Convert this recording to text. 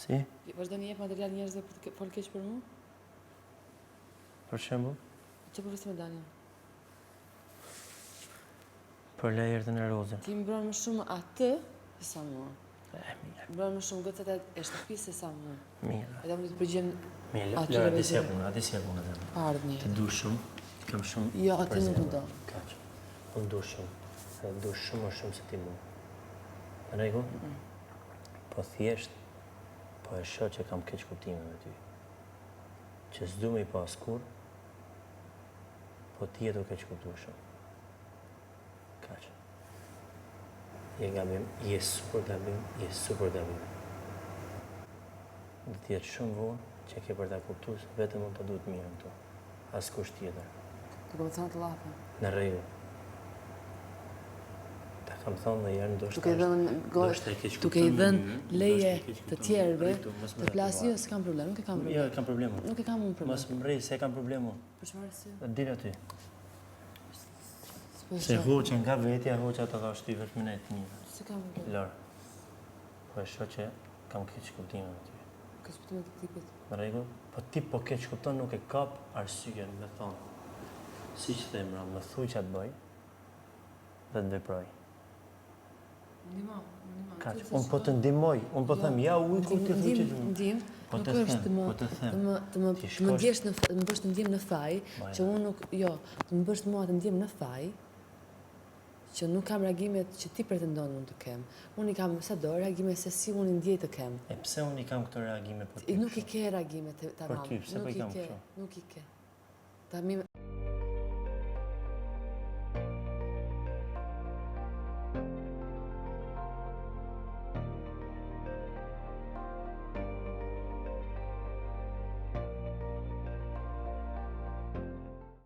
Si? Vazhdo një jep material njerëzve për të folë keq për mu? Për shembull? Që përvesë me Daniel? Për lejerën e rozën. Ti mbron më shumë atë se sa mua. Mirë. Mbron më shumë gocat e shtëpisë se sa mua. Mirë. Edhe më të përgjem Mirë, Lora, di si e punë edhe. Ardh një. Të du shumë, kam shumë... Jo, aty nuk më do. Kaq. Unë du shumë. Edhe du shumë më shumë se ti mu. Në rregull? Po thjesht, po e shoh që kam keq kuptime me ty. Që s'du me i pas kur, po ti e do keq kuptu shumë. Kaq. Je gabim, je super gabim. Dhe t'jetë shumë vonë që ke për ta kuptu se vetëm unë të duhet mirë në to. As kusht tjetër. Duke më thënë të lafe. Në rregull. Ta kam thënë dhe janë Duke i dhënë leje të tjerëve të flasë, jo, s'kam problem, nuk e kam problem. Jo, e kam problem. Nuk e kam unë problem. Mos më rri se e kam problem unë. Për çfarë arsye? Dile aty. Se hoqë nga vetja, hoqë ato ka shty vetë minet një. Se kam problem. Lorë, po e shoh që kam keq kuptime me ty. Keq kuptime të tipit. Në rregull? Po ti po keq kupton nuk e kap arsyen me thonë. Siç themra, më thuj që atë bëj dhe të veproj. Ndihmo. Kaq, unë po të ndihmoj, unë po them ja ujë ku ti thuj që ndim, po nuk është të më ndjesh në më bësh të ndjem në faj, që unë nuk, jo, të më bësh mua të ndjem në faj, që nuk kam reagimet që ti pretendon unë të kem. Unë i kam sado reagime se si unë i ndjej të kem. E pse unë i kam këto reagime për ty? Nuk i ke reagime tamam. Për ty, pse po i kam kështu? Nuk i ke.